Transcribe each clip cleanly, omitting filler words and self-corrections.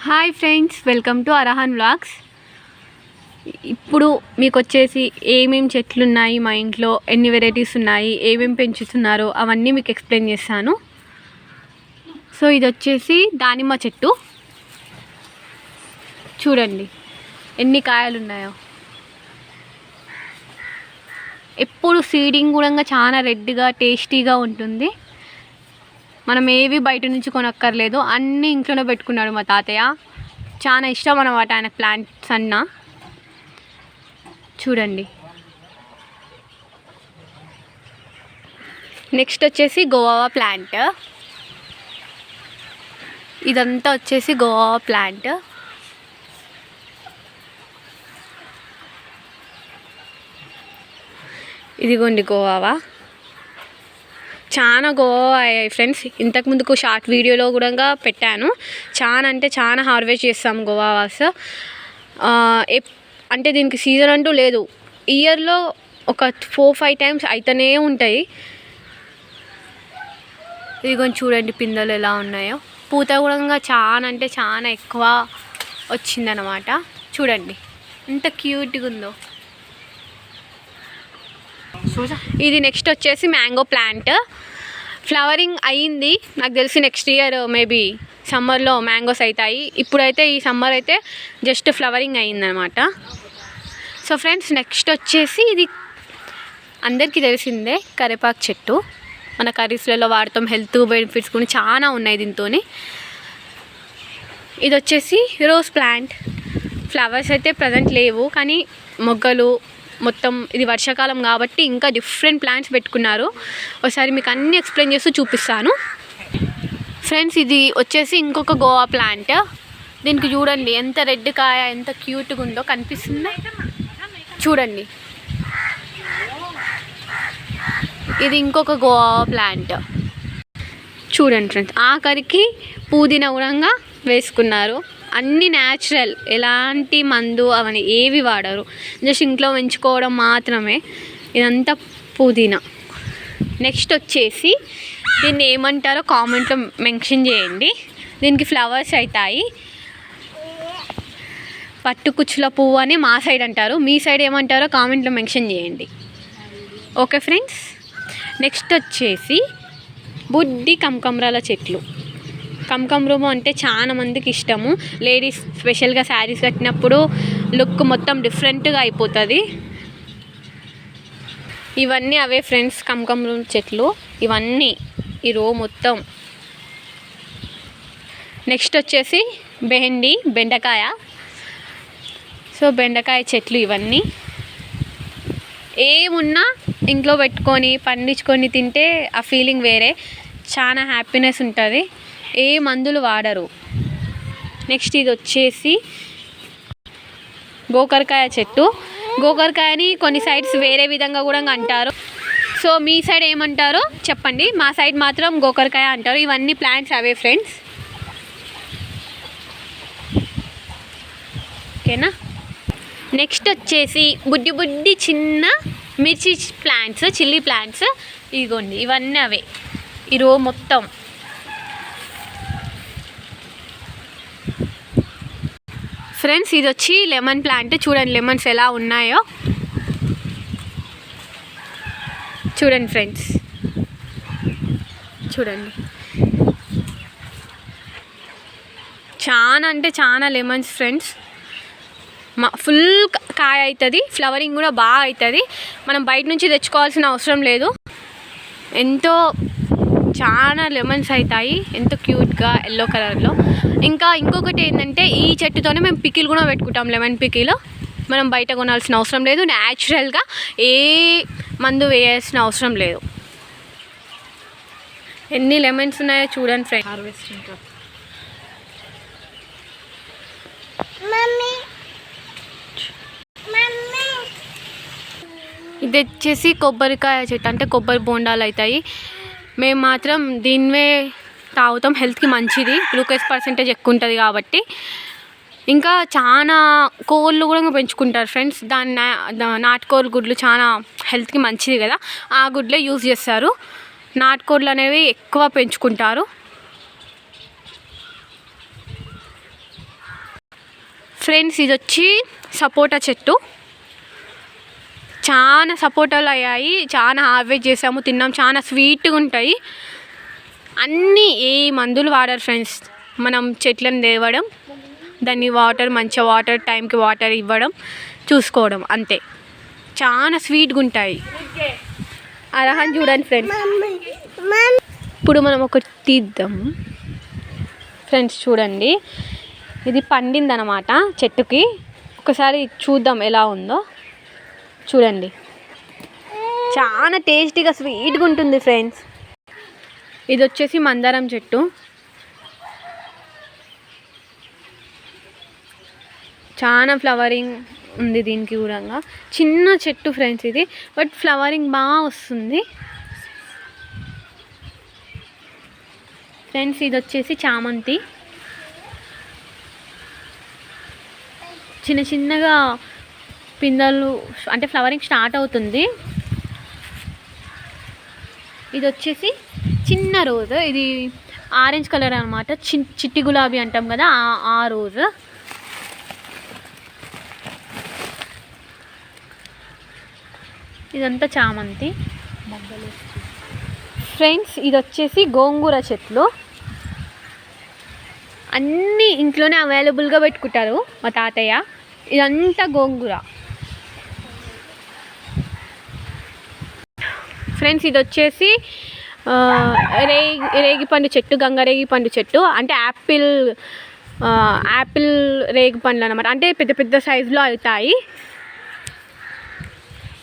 Hi friends, welcome to Arahan vlogs. ఇప్పుడు మీకు వచ్చేసి ఏమేమి చెట్లు ఉన్నాయి మా ఇంట్లో, ఎన్ని వెరైటీస్ ఉన్నాయి, ఏమేమి పెంచుతున్నారో అవన్నీ మీకు ఎక్స్ప్లెయిన్ చేస్తాను. సో ఇది వచ్చేసి దానిమ్మ చెట్టు. చూడండి ఎన్ని కాయలు ఉన్నాయో. ఎప్పుడు సీడింగ్ కూడా చాలా రెడ్గా టేస్టీగా ఉంటుంది. మనం ఏవి బయట నుంచి కొనక్కర్లేదు, అన్నీ ఇంట్లోనే పెట్టుకున్నాడు మా తాతయ్య. చాలా ఇష్టం అన్నమాట ఆయనకు ప్లాంట్స్ అన్న. చూడండి. నెక్స్ట్ వచ్చేసి గోవా ప్లాంట్. ఇదంతా వచ్చేసి గోవా ప్లాంట్. ఇదిగోండి గోవా. చాలా గోవా అయ్యాయి ఫ్రెండ్స్. ఇంతకుముందుకు షార్ట్ వీడియోలో కూడా పెట్టాను. చాలా అంటే చాలా హార్వెస్ట్ చేస్తాం గోవాస్. అంటే దీనికి సీజన్ అంటూ లేదు, ఇయర్లో ఒక 4-5 టైమ్స్ అయితేనే ఉంటాయి. ఇదిగోండి చూడండి పిందెలు ఎలా ఉన్నాయో. పూత కూడా చాలా అంటే చాలా ఎక్కువ వచ్చిందనమాట. చూడండి ఎంత క్యూట్గా ఉందో. ఇది నెక్స్ట్ వచ్చేసి మ్యాంగో ప్లాంట్. ఫ్లవరింగ్ అయ్యింది, నాకు తెలిసి నెక్స్ట్ ఇయర్ మేబీ సమ్మర్లో మ్యాంగోస్ అవుతాయి. ఇప్పుడైతే ఈ సమ్మర్ అయితే జస్ట్ ఫ్లవరింగ్ అయ్యిందనమాట. సో ఫ్రెండ్స్ నెక్స్ట్ వచ్చేసి ఇది అందరికీ తెలిసిందే కరివేపాకు చెట్టు. మన కర్రీస్లలో వాడతాం, హెల్త్ బెనిఫిట్స్ కూడా చాలా ఉన్నాయి దీంతో. ఇది వచ్చేసి రోజ్ ప్లాంట్. ఫ్లవర్స్ అయితే ప్రజెంట్ లేవు, కానీ మొగ్గలు మొత్తం. ఇది వర్షాకాలం కాబట్టి ఇంకా డిఫరెంట్ ప్లాంట్స్ పెట్టుకున్నారు. ఒకసారి మీకు అన్నీ ఎక్స్ప్లెయిన్ చేస్తూ చూపిస్తాను ఫ్రెండ్స్. ఇది వచ్చేసి ఇంకొక గోవా ప్లాంట్. దీనికి చూడండి ఎంత రెడ్ కాయ, ఎంత క్యూట్గా ఉందో. కనిపిస్తుందా? చూడండి, ఇది ఇంకొక గోవా ప్లాంట్. చూడండి ఫ్రెండ్స్, ఆఖరికి పుదీనా కూడా వేసుకున్నారు. అన్నీ న్యాచురల్, ఎలాంటి మందు అవన్నీ ఏవి వాడరు, జస్ట్ ఇంట్లో పెంచుకోవడం మాత్రమే. ఇదంతా పుదీనా. నెక్స్ట్ వచ్చేసి దీన్ని ఏమంటారో కామెంట్లో మెన్షన్ చేయండి. దీనికి ఫ్లవర్స్ అవుతాయి. పట్టుకుచ్చుల పువ్వు అని మా సైడ్ అంటారు, మీ సైడ్ ఏమంటారో కామెంట్లో మెన్షన్ చేయండి. Okay friends. నెక్స్ట్ వచ్చేసి బుడ్డి కమకమరాల చెట్లు. కమకమరం అంటే చాలా మందికి ఇష్టము. లేడీస్ స్పెషల్గా శారీస్ కట్టినప్పుడు లుక్ మొత్తం డిఫరెంట్గా అయిపోతుంది. ఇవన్నీ అవే ఫ్రెండ్స్, కమకమరం చెట్లు ఇవన్నీ, ఈ రో మొత్తం. నెక్స్ట్ వచ్చేసి బెండకాయ. సో బెండకాయ చెట్లు ఇవన్నీ. ఏమున్నా ఇంట్లో పెట్టుకొని పండించుకొని తింటే ఆ ఫీలింగ్ వేరే, చాలా హ్యాపీనెస్ ఉంటుంది. ఏ మందులు వాడరు. నెక్స్ట్ ఇది వచ్చేసి గోకరకాయ చెట్టు. గోకరకాయని కొన్ని సైడ్స్ వేరే విధంగా కూడా అంటారు. సో మీ సైడ్ ఏమంటారో చెప్పండి. మా సైడ్ మాత్రం గోకరకాయ అంటారు. ఇవన్నీ ప్లాంట్స్ అవే ఫ్రెండ్స్. ఓకేనా. నెక్స్ట్ వచ్చేసి బుడ్డి చిన్న మిర్చి ప్లాంట్స్, చిల్లీ ప్లాంట్స్. ఇదిగోండి ఇవన్నీ అవే, ఈ రో మొత్తం. ఫ్రెండ్స్ ఇది వచ్చి లెమన్ ప్లాంట్. చూడండి లెమన్స్ ఎలా ఉన్నాయో. చూడండి ఫ్రెండ్స్, చూడండి చాలా అంటే చాలా లెమన్స్ ఫ్రెండ్స్. ఫుల్ కాయ అవుతుంది, ఫ్లవరింగ్ కూడా బాగా అవుతుంది. మనం బయట నుంచి తెచ్చుకోవాల్సిన అవసరం లేదు. ఎంతో చాలా లెమన్స్ అవుతాయి, ఎంతో క్యూట్గా ఎల్లో కలర్లో. ఇంకా ఇంకొకటి ఏంటంటే ఈ చెట్టుతోనే మేము పికిల్ కూడా పెట్టుకుంటాం, లెమన్ పికిల్. మనం బయట కొనాల్సిన అవసరం లేదు, న్యాచురల్గా ఏ మందు వేయాల్సిన అవసరం లేదు. ఎన్ని లెమన్స్ ఉన్నాయో చూడండి ఫ్రెండ్స్. హార్వెస్టింగ్ ఇది వచ్చేసి కొబ్బరికాయ చెట్టు. అంటే కొబ్బరి బోండాలు అవుతాయి. మేము మాత్రం దీన్నే తాగుతాం, హెల్త్కి మంచిది, గ్లూకోజ్ పర్సెంటేజ్ ఎక్కువ ఉంటుంది కాబట్టి. ఇంకా చాలా కోళ్ళు కూడా పెంచుకుంటారు ఫ్రెండ్స్. నాటుకోళ్ళ గుడ్లు చాలా హెల్త్కి మంచిది కదా, ఆ గుడ్లే యూజ్ చేస్తారు. నాటుకోళ్ళు అనేవి ఎక్కువ పెంచుకుంటారు. ఫ్రెండ్స్ ఇది వచ్చి సపోటా చెట్టు. చాలా సపోటాలు అయ్యాయి, చాలా హార్వెస్ట్ చేసాము, తిన్నాం. చాలా స్వీట్గా ఉంటాయి. అన్నీ ఏ మందులు వాడరు ఫ్రెండ్స్. మనం చెట్లను తేవడం, దాన్ని మంచిగా వాటర్ టైంకి వాటర్ ఇవ్వడం, చూసుకోవడం అంతే. చాలా స్వీట్గా ఉంటాయి. అరహన్ చూడండి ఫ్రెండ్స్. ఇప్పుడు మనం ఒకటి తీద్దాం ఫ్రెండ్స్. చూడండి, ఇది పండిందనమాట చెట్టుకి. ఒకసారి చూద్దాం ఎలా ఉందో. చూడండి, చాలా టేస్టీగా స్వీట్గా ఉంటుంది ఫ్రెండ్స్. ఇది వచ్చేసి మందారం చెట్టు. చాలా ఫ్లవరింగ్ ఉంది దీనికి కూడా. చిన్న చెట్టు ఫ్రెండ్స్ ఇది, బట్ ఫ్లవరింగ్ బాగా వస్తుంది ఫ్రెండ్స్. ఇది వచ్చేసి చామంతి. చిన్న చిన్నగా పిందెలు అంటే ఫ్లవరింగ్ స్టార్ట్ అవుతుంది. ఇది వచ్చేసి చిన్న రోజ్. ఇది ఆరెంజ్ కలర్ అనమాట. చిట్టి గులాబీ అంటాం కదా, ఆ రోజ్. ఇదంతా చామంతి ఫ్రెండ్స్. ఇది వచ్చేసి గోంగూర చెట్లు. అన్నీ ఇంట్లోనే అవైలబుల్గా పెట్టుకుంటారు మా తాతయ్య. ఇదంతా గోంగూర ఫ్రెండ్స్. ఇది వచ్చేసి రేగిపండు చెట్టు, గంగరేగి పండు చెట్టు. అంటే యాపిల్ రేగి పండ్లు అనమాట. అంటే పెద్ద పెద్ద సైజులో అవుతాయి.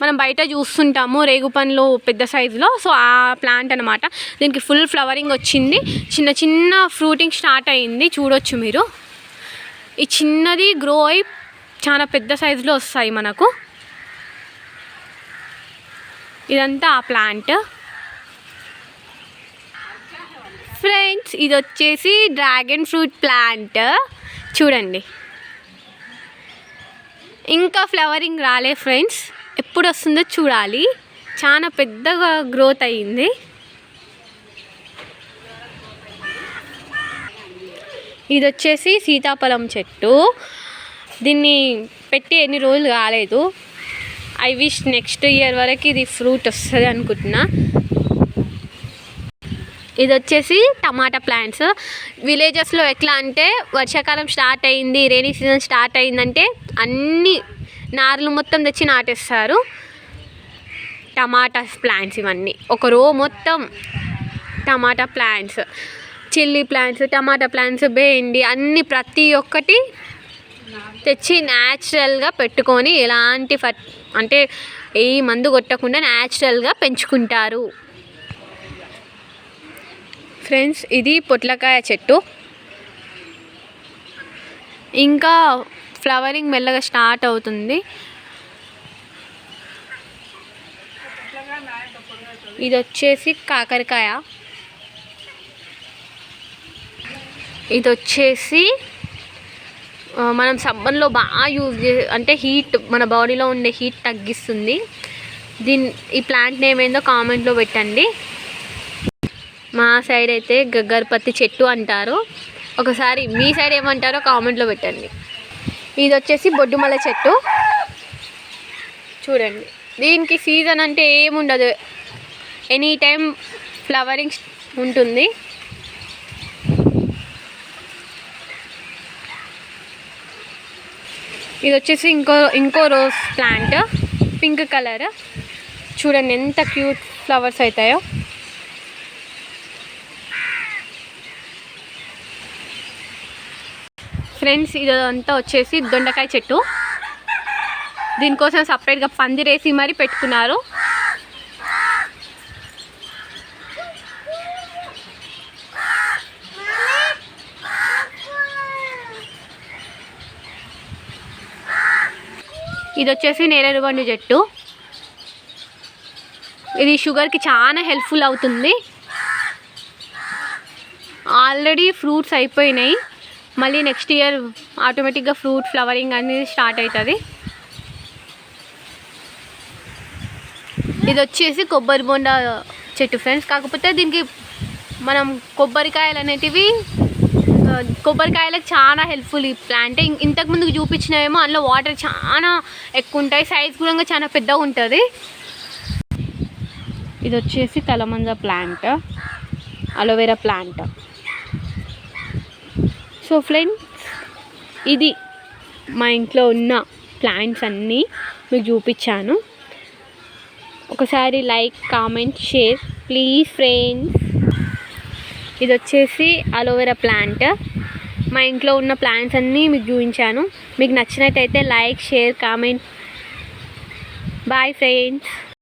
మనం బయట చూస్తుంటాము రేగు పండ్లు పెద్ద సైజులో. సో ఆ ప్లాంట్ అనమాట. దీనికి ఫుల్ ఫ్లవరింగ్ వచ్చింది. చిన్న చిన్న ఫ్రూటింగ్ స్టార్ట్ అయ్యింది, చూడొచ్చు మీరు. ఈ చిన్నది గ్రో అయి చాలా పెద్ద సైజులో వస్తాయి మనకు. ఇదంతా ఆ ప్లాంట్ ఫ్రెండ్స్. ఇది వచ్చేసి డ్రాగన్ ఫ్రూట్ ప్లాంట్. చూడండి, ఇంకా ఫ్లవరింగ్ రాలే ఫ్రెండ్స్. ఎప్పుడు వస్తుందో చూడాలి. చాలా పెద్దగా గ్రోత్ అయ్యింది. ఇది వచ్చేసి సీతాఫలం చెట్టు. దీన్ని పెట్టి ఎన్ని రోజులు కాలేదు. ఐ విష్ నెక్స్ట్ ఇయర్ వరకు ఇది ఫ్రూట్ వస్తుంది అనుకుంటున్నా. ఇది వచ్చేసి టమాటా ప్లాంట్స్. విలేజెస్లో ఎట్లా అంటే వర్షాకాలం స్టార్ట్ అయింది, రైనీ సీజన్ స్టార్ట్ అయిందంటే అన్ని నార్లు మొత్తం తెచ్చి నాటేస్తారు. టమాటా ప్లాంట్స్ ఇవన్నీ ఒక రో మొత్తం టమాటా ప్లాంట్స్, చిల్లీ ప్లాంట్స్, టమాటా ప్లాంట్స్, బెండి అన్నీ ప్రతి ఒక్కటి తెచ్చి న్యాచురల్గా పెట్టుకొని ఎలాంటి అంటే ఏ మందు కొట్టకుండా న్యాచురల్గా పెంచుకుంటారు ఫ్రెండ్స్. ఇది పొట్లకాయ చెట్టు. ఇంకా ఫ్లవరింగ్ మెల్లగా స్టార్ట్ అవుతుంది. ఇది వచ్చేసి కాకరకాయ. ఇది వచ్చేసి మనం సమ్మర్లో బాగా అంటే హీట్, మన బాడీలో ఉండే హీట్ తగ్గిస్తుంది. ఈ ప్లాంట్ నేమ్ ఏందో కామెంట్లో పెట్టండి. మా సైడ్ అయితే గగ్గరపత్తి చెట్టు అంటారు. ఒకసారి మీ సైడ్ ఏమంటారో కామెంట్లో పెట్టండి. ఇది వచ్చేసి బొడ్డుమల్ల చెట్టు. చూడండి, దీనికి సీజన్ అంటే ఏముండదు, ఎనీ టైం ఫ్లవరింగ్ ఉంటుంది. ఇది వచ్చేసి ఇంకో రోజ్ ప్లాంట్, పింక్ కలర్. చూడండి ఎంత క్యూట్ ఫ్లవర్స్ అవుతాయో. ఫ్రెండ్స్, ఇదంతా వచ్చేసి దొండకాయ చెట్టు. దీనికోసం సపరేట్గా పందిరేసి మరీ పెట్టుకున్నారు. ఇది వచ్చేసి నేరేడుబండు చెట్టు. ఇది షుగర్కి చాలా హెల్ప్ఫుల్ అవుతుంది. ఆల్రెడీ ఫ్రూట్స్ అయిపోయినాయి, మళ్ళీ నెక్స్ట్ ఇయర్ ఆటోమేటిక్గా ఫ్రూట్ ఫ్లవరింగ్ అనేది స్టార్ట్ అవుతుంది. ఇది వచ్చేసి కొబ్బరి బొండా చెట్టు ఫ్రెండ్స్. కాకపోతే దీనికి మనం కొబ్బరికాయలు అనేటివి కొబ్బరికాయలకు చాలా హెల్ప్ఫుల్ ఈ ప్లాంట్. ఇంతకు ముందుకు చూపించినవేమో అందులో వాటర్ చాలా ఎక్కువ ఉంటాయి, సైజ్ కూడా చాలా పెద్దగా ఉంటుంది. ఇది వచ్చేసి కలమంద plant, aloe vera plant. So friends, ఇది మా ఇంట్లో ఉన్న ప్లాంట్స్ అన్నీ మీకు చూపించాను. ఒకసారి like, comment, share please friends. ఇది వచ్చేసి అలోవెరా ప్లాంట్. మా ఇంట్లో ఉన్న ప్లాంట్స్ అన్నీ మీకు చూపించాను. మీకు నచ్చినట్టయితే like, share, comment. Bye friends.